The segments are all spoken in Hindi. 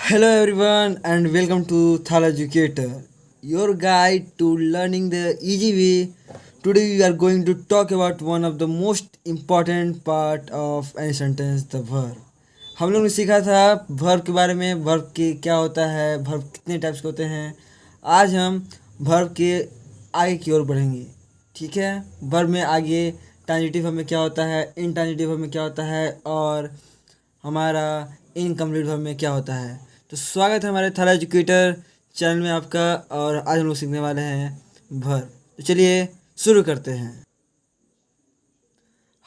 Hello everyone and welcome to Thala Educator, your guide to learning the easy way. Today we are going to talk about one of the most important part of any sentence, the verb. हम लोग ने सीखा था verb के बारे में, verb के क्या होता है, verb कितने टाइप्स के होते हैं. आज हम verb के आगे की ओर बढ़ेंगे. ठीक है. verb में आगे ट्रांजिटिव verb में क्या होता है, इंट्रांजिटिव verb में क्या होता है और हमारा इनकम्प्लीट वर्ब में क्या होता है. तो स्वागत है हमारे थाला एजुकेटर चैनल में आपका. और आज हम लोग सीखने वाले हैं वर्ब. तो चलिए शुरू करते हैं.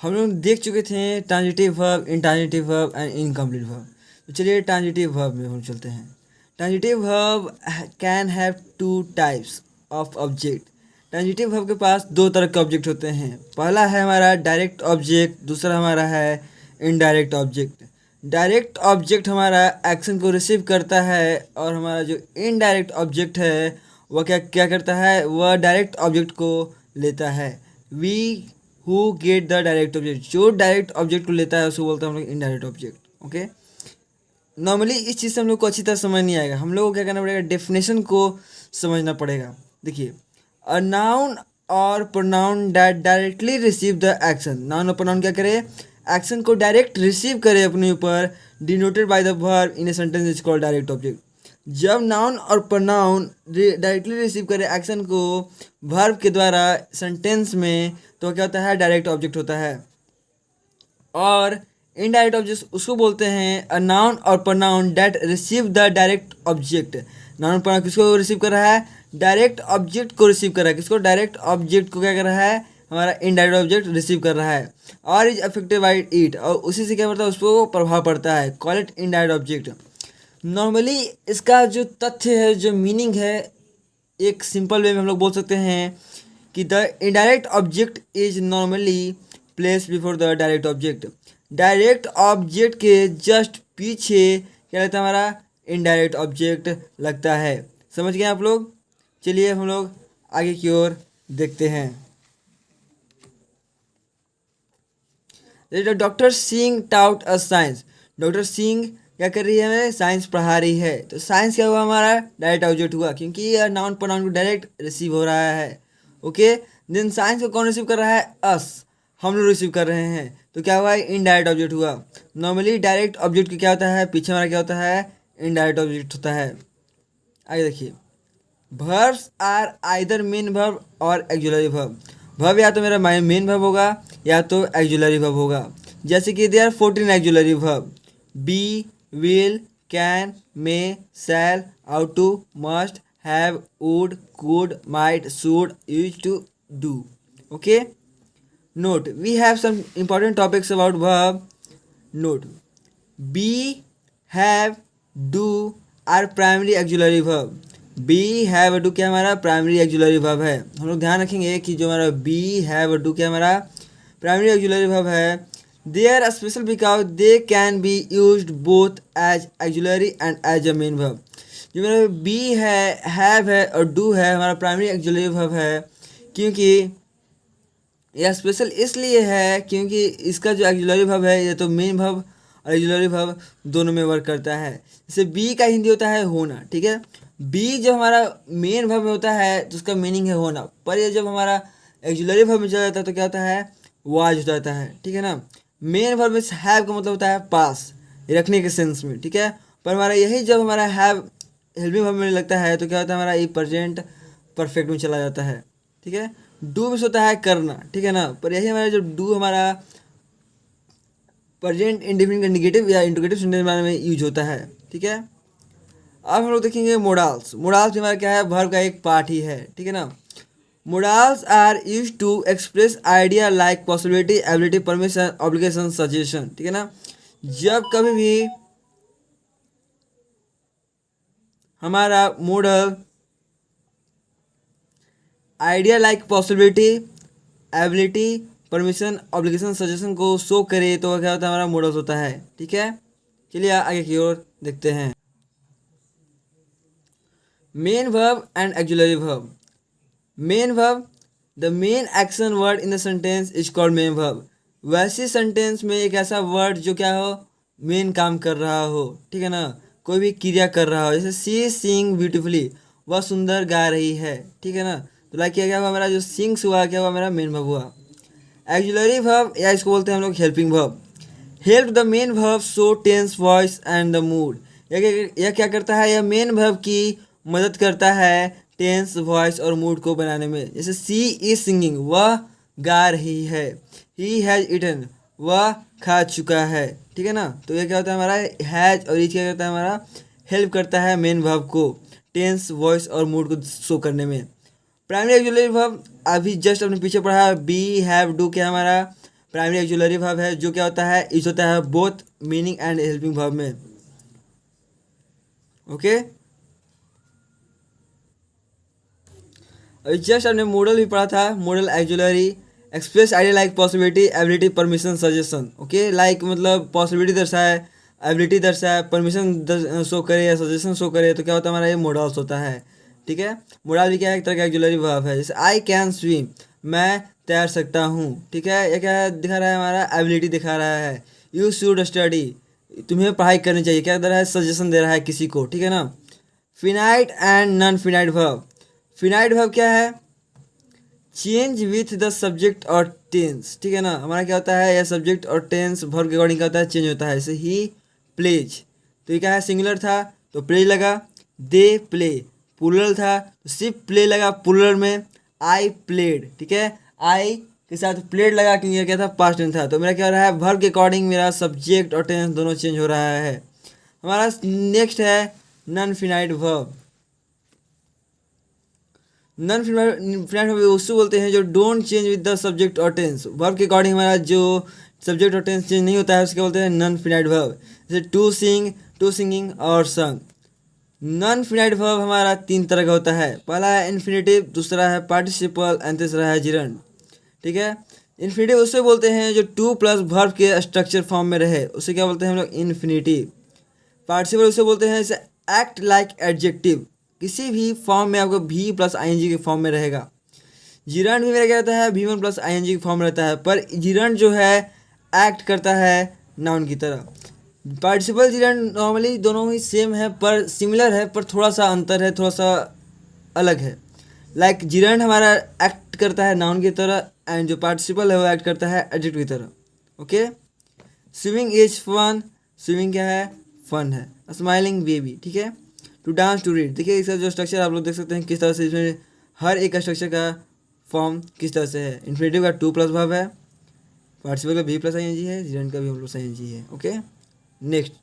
हम लोग देख चुके थे transitive verb, intransitive verb and incomplete verb. तो चलिए ट्रांजिटिव वर्ब में हम चलते हैं. Transitive verb can have two types of object. Transitive verb के पास दो तरह के ऑब्जेक्ट होते हैं. पहला है हमारा डायरेक्ट ऑब्जेक्ट, दूसरा हमारा है इनडायरेक्ट ऑब्जेक्ट. डायरेक्ट ऑब्जेक्ट हमारा एक्शन को रिसीव करता है और हमारा जो इनडायरेक्ट ऑब्जेक्ट है वह क्या क्या करता है, वह डायरेक्ट ऑब्जेक्ट को लेता है. We who get the direct object, जो डायरेक्ट ऑब्जेक्ट को लेता है उसको बोलते हैं हम लोग इनडायरेक्ट ऑब्जेक्ट. ओके. नॉर्मली इस चीज़ से हम लोग को अच्छी तरह समझ नहीं आएगा. हम लोग को क्या करना पड़ेगा, डेफिनेशन को समझना पड़ेगा. देखिए, अ नाउन और pronoun that directly receive the action. Noun और प्रोनाउन क्या करे, एक्शन को डायरेक्ट रिसीव करे अपने ऊपर, denoted by the verb in a sentence is called direct object. जब नाउन और प्रोनाउन डायरेक्टली रिसीव करे एक्शन को वर्ब के द्वारा सेंटेंस में, तो क्या होता है, डायरेक्ट ऑब्जेक्ट होता है. और इनडायरेक्ट ऑब्जेक्ट उसको बोलते हैं अ नाउन और pronoun that receive the direct object. Noun pronoun किसको रिसीव कर रहा है, डायरेक्ट ऑब्जेक्ट को रिसीव कर रहा है. किसको, डायरेक्ट ऑब्जेक्ट को क्या कर रहा है, हमारा इनडायरेक्ट ऑब्जेक्ट रिसीव कर रहा है. और इज अफेक्टेड बाई इट, और उसी से क्या पड़ता है, उसको प्रभाव पड़ता है. Call it indirect object. Normally इसका जो तथ्य है, जो मीनिंग है, एक सिंपल वे में हम लोग बोल सकते हैं कि the indirect object is normally place before the direct object. Direct object के जस्ट पीछे क्या लगता है, हमारा इनडायरेक्ट ऑब्जेक्ट लगता है. समझ गए आप लोग. चलिए हम लोग आगे की ओर देखते हैं. Doctor Singh taut a science. Doctor Singh क्या कर रही है, हमें साइंस पढ़ा रही है. तो साइंस क्या हुआ, हमारा डायरेक्ट ऑब्जेक्ट हुआ, क्योंकि यह नाउन प्रोनाउन को डायरेक्ट रिसीव हो रहा है. ओके. देन साइंस को कौन रिसीव कर रहा है, अस, हम लोग रिसीव कर रहे हैं. तो क्या हुआ, इनडायरेक्ट ऑब्जेक्ट हुआ. नॉर्मली डायरेक्ट ऑब्जेक्ट क्या होता है, पीछे हमारा क्या होता है, इनडायरेक्ट ऑब्जेक्ट होता है. आगे देखिए, verbs are either main verb और एक्जुलरी वर्ब. वर्ब या तो मेरा मेन वर्ब होगा या तो एक्जुलरी वर्ब होगा. जैसे कि there 14 auxiliary verb: be, will, can, may, shall, ought to, must, have, would, could, might, should, use to, do. Okay. Note, we have some important topics about verb. Note, be, have, do are primary auxiliary verb. be, have और do क्या हमारा प्राइमरी ऑक्सिलरी वर्ब है. हम लोग ध्यान रखेंगे कि जो हमारा be, have और do क्या हमारा प्राइमरी ऑक्सिलरी वर्ब है. They are special because they can be used both as auxiliary and as a main verb. जो मेरा be है, have है और do है, हमारा प्राइमरी ऑक्सिलरी वर्ब है, क्योंकि यह स्पेशल इसलिए है क्योंकि इसका जो एक्जुलरी वर्ब है, ये तो मेन वर्ब और एक्जुलरी वर्ब दोनों में वर्क करता है. जैसे बी का हिंदी होता है होना. ठीक है. बी जब हमारा मेन वर्ब में होता है तो उसका मीनिंग है होना, पर ये जब हमारा एक्जुलरी वर्ब में चला जाता है तो क्या होता है, वाज हो जाता है. ठीक है ना. मेन वर्ब में हैव का मतलब होता है पास, रखने के सेंस में. ठीक है. पर हमारा यही जब हमारा हैव हेल्पिंग वर्ब में लगता है तो क्या होता है, हमारा ये प्रेजेंट परफेक्ट में चला जाता है. ठीक है. डू भी होता है करना. ठीक है ना. पर यही हमारा जो डू हमारा प्रेजेंट इंडेफिनिट का निगेटिव या इंट्रोगेटिव सेंटेंस में यूज होता है. ठीक है. अब हम लोग देखेंगे मोडाल्स. मोडाल्स हमारा क्या है, वर्ब का एक पार्ट ही है. ठीक है ना. Modals are use to express idea like possibility, ability, permission, obligation, suggestion. ठीक है ना. जब कभी भी हमारा modal idea like possibility, ability, permission, obligation, suggestion को शो करे तो क्या होता है, हमारा मोडल्स होता है. ठीक है. चलिए आगे की ओर देखते हैं. Main verb and auxiliary verb. Main verb, the main action word in the sentence is called main verb. वैसी सेंटेंस में एक ऐसा वर्ड जो क्या हो, मेन काम कर रहा हो. ठीक है ना. कोई भी क्रिया कर रहा हो, जैसे सी सिंग ब्यूटीफुली, वह सुंदर गा रही है, ठीक है ना। तो लाइक क्या हुआ मेरा, जो सिंग्स हुआ क्या हुआ मेरा, मेन वर्ब हुआ। एक्जुलरी वर्ब या इसको बोलते हैं हम लोग helping verb. Help the main verb show tense voice and the mood. यह क्या करता है, यह मेन वर्ब की मदद करता है टेंस वॉइस और मूड को बनाने में। जैसे सी इज सिंगिंग, वह गा रही है। ही हैज़ ईटन, वह खा चुका है, ठीक है ना। तो ये क्या होता है हमारा हैज और इज क्या करता है हमारा, हेल्प करता है मेन वर्ब को टेंस वॉइस और मूड को शो करने में। प्राइमरी एक्जुलरी वर्ब अभी जस्ट अपने पीछे पढ़ा, बी हैव डू, क्या हमारा प्राइमरी एक्जुलरी वर्ब है, जो क्या होता है, इज होता है both meaning and helping verb में। ओके, अभी जस्ट हमने मॉडल भी पढ़ा था, model auxiliary express idea like possibility ability permission suggestion. Okay, like मतलब पॉसिबिलिटी दर्शाए, एबिलिटी दर्शाए, परमिशन शो करे या सजेशन शो करे, तो क्या होता है हमारा ये मॉडल्स होता है, ठीक है। मॉडल भी क्या है, एक तरह का एक्जुलरी वर्ब है। जैसे आई कैन स्विम, मैं तैर सकता हूँ, ठीक है। ये क्या है, दिखा रहा है हमारा एबिलिटी दिखा रहा है। यू शुड स्टडी, तुम्हें पढ़ाई करनी चाहिए, क्या कर रहा है, सजेशन दे रहा है किसी को, ठीक है ना। Finite and non finite verb. Finite verb क्या है, चेंज विथ द सब्जेक्ट और टेंस, ठीक है ना। हमारा क्या होता है, यह सब्जेक्ट और टेंस वर्ब के अकॉर्डिंग क्या होता है, चेंज होता है। जैसे ही प्लेज, तो ये क्या है, सिंगुलर था तो प्लेज लगा। दे प्ले, प्लूरल था तो सिर्फ प्ले लगा प्लूरल में। आई प्लेड, ठीक है, आई के साथ प्लेड लगा क्योंकि ये क्या था, पास्ट टेंस था। तो मेरा क्या हो रहा है, वर्ब के अकॉर्डिंग मेरा सब्जेक्ट और टेंस दोनों चेंज हो रहा है। हमारा नेक्स्ट है non finite verb. Non finite verb उसको बोलते हैं जो don't change with the subject और टेंस। वर्ब के अकॉर्डिंग हमारा जो सब्जेक्ट और टेंस चेंज नहीं होता है उसके बोलते हैं नॉन फिनाइट वर्ब। जैसे टू सिंग, टू सिंगिंग और संग। नॉन फिनाइट वर्ब हमारा तीन तरह का होता है, पहला है इन्फिनेटिव, दूसरा है पार्टिसिपल एंड तीसरा है जिरंड, ठीक है। इन्फिनेटिव उससे बोलते हैं जो टू प्लस वर्ब के स्ट्रक्चर फॉर्म में रहे, उसे क्या बोलते हैं हम लोग, इन्फिनेटिव। पार्टिसिपल उसे बोलते हैं जैसे एक्ट लाइक एडजेक्टिव, किसी भी फॉर्म में आपको भी प्लस आई के फॉर्म में रहेगा। जिरंड भी मेरा क्या रहता है, भी1 प्लस आई के फॉर्म में रहता है, पर जिरंड जो है एक्ट करता है नाउन की तरह। पार्टिसिपल जिरंड नॉर्मली दोनों ही सेम है, पर सिमिलर है, पर थोड़ा सा अंतर है, थोड़ा सा अलग है। लाइक जिरंड हमारा एक्ट करता है नाउन की तरह एंड जो पार्टिसिपल है वो एक्ट करता है एडजेक्टिव की तरह। Okay, swimming is fun, swimming क्या है, फन है। स्माइलिंग बेबी, ठीक है। टू डांस, टू रीड, देखिए इसका जो स्ट्रक्चर आप लोग देख सकते हैं किस तरह से, इसमें हर एक स्ट्रक्चर का फॉर्म किस तरह से है। इन्फिनेटिव का टू प्लस वर्ब है, पार्टिसिपल का भी प्लस आई एन जी है, जिरंड का भी प्लस आई एन जी है। Okay, next,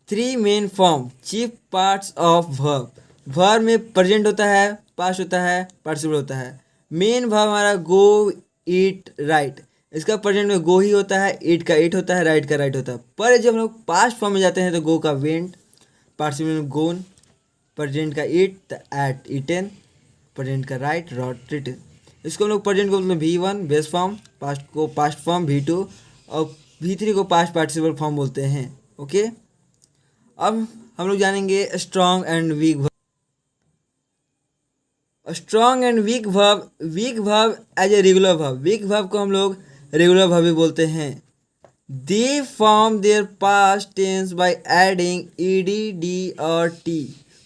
three main form chief parts of verb. Verb में प्रेजेंट होता है, पास्ट होता है, पार्टिसिपल होता है। मेन वर्ब हमारा गो, ईट, राइट, इसका प्रेजेंट में गो ही होता है, ईट का ईट होता है, राइट का राइट होता है। पर जब हम लोग पास्ट फॉर्म में जाते हैं तो गो का वेंट, पार्टिसिपल में गोन, प्रेजेंट का eat the ate eaten, present का राइट रॉट रिटन। इसको हम लोग प्रेजेंट को मतलब V1 बेस फॉर्म, पास्ट को पास्ट फॉर्म V2 और V3 को पास्ट पार्टिसिपल फॉर्म बोलते हैं। ओके, अब हम लोग जानेंगे strong and weak verb. Strong and weak verb, weak verb as a regular verb, weak verb को हम लोग रेगुलर वर्ब भी बोलते हैं। They form their past tense by adding ed, d और t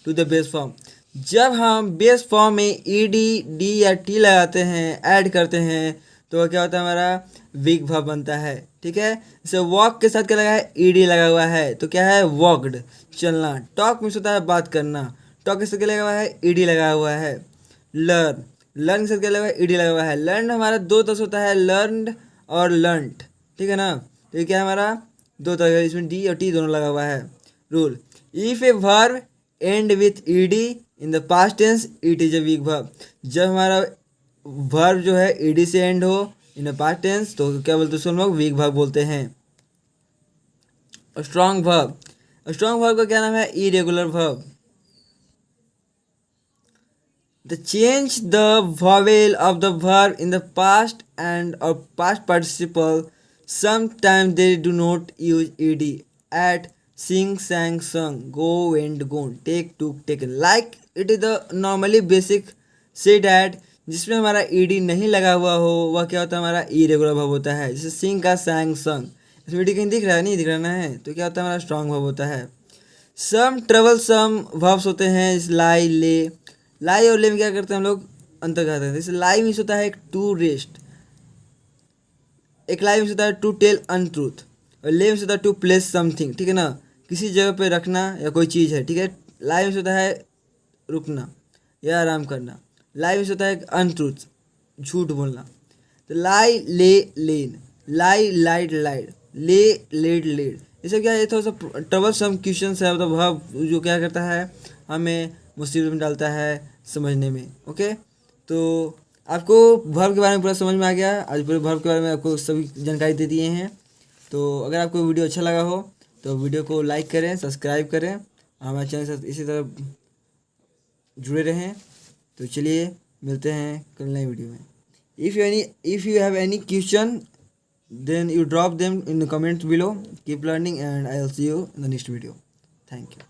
to the base form. जब हम बेस फॉर्म में ed, d या t लगाते हैं, ऐड करते हैं, तो क्या होता है, हमारा वीक वर्ब बनता है, ठीक है। जैसे वॉक के साथ क्या लगा है, ed लगा हुआ है, तो क्या है, वॉकड, चलना। टॉक मीन्स होता है बात करना, टॉक के साथ क्या लगा हुआ है, ed लगा हुआ है। लर्न, लर्न के साथ क्या लगा हुआ है, ed लगा हुआ है। लर्न हमारा दो तरह से होता है, लर्नड और लर्नड, ठीक है ना। तो ये क्या है हमारा, दो तरह का, इसमें डी और टी दोनों लगा हुआ है। Rule, if a verb end with ed in the past tense it is a weak verb. जब हमारा वर्ब जो है ed से एंड हो इन द पास्ट टेंस तो क्या बोलते हैं, उसको हम लोग वीक वर्ब बोलते हैं। स्ट्रॉन्ग वर्ब, स्ट्रॉन्ग वर्ब का क्या नाम है, irregular verb. The change the vowel of the verb in the past and or past participle. Sometimes they do not use ed. At, sing, sang, sung, go, went, gone, take, took, taken. Like it is the normally basic say that जिसमें हमारा ed नहीं लगा हुआ हो वह क्या होता है, हमारा irregular verb होता है। जैसे sing का sang, sung, इसमें डी कहीं दिख रहा है, नहीं दिख रहा ना है, तो क्या होता है हमारा स्ट्रांग वर्ब होता है। सम ट्रबल सम वर्ब्स होते हैं, इस लाई ले। लाई और ले में क्या करते हैं हम लोग, अंतर करते हैं। जैसे लाई मीन्स होता है टू रेस्ट, एक लाई मीन्स होता है टू टेल अनट्रूथ, और ले मीन्स होता है टू प्लेस समथिंग, ठीक है ना, किसी जगह पे रखना या कोई चीज़ है, ठीक है। लाई मीन्स होता है रुकना या आराम करना। लाई मीन्स होता है अनट्रूथ, झूठ बोलना। तो लाई ले लेन, लाई लाइट लाइट, ले लेड लेड, ये सब क्या है, थोड़ा सा ट्रबल सम क्वेश्चन है, मतलब वर्ब जो क्या करता है हमें मुसीबत में डालता है समझने में। ओके, तो आपको वर्ब के बारे में पूरा समझ में आ गया। आज पूरे वर्ब के बारे में आपको सभी जानकारी दे दिए हैं। तो अगर आपको वीडियो अच्छा लगा हो तो वीडियो को लाइक करें, सब्सक्राइब करें, हमारे चैनल से इसी तरह जुड़े रहें। तो चलिए मिलते हैं कल नई वीडियो में। If you have any question, then you drop them in the comments below. Keep learning and I'll see you in the next video. Thank you.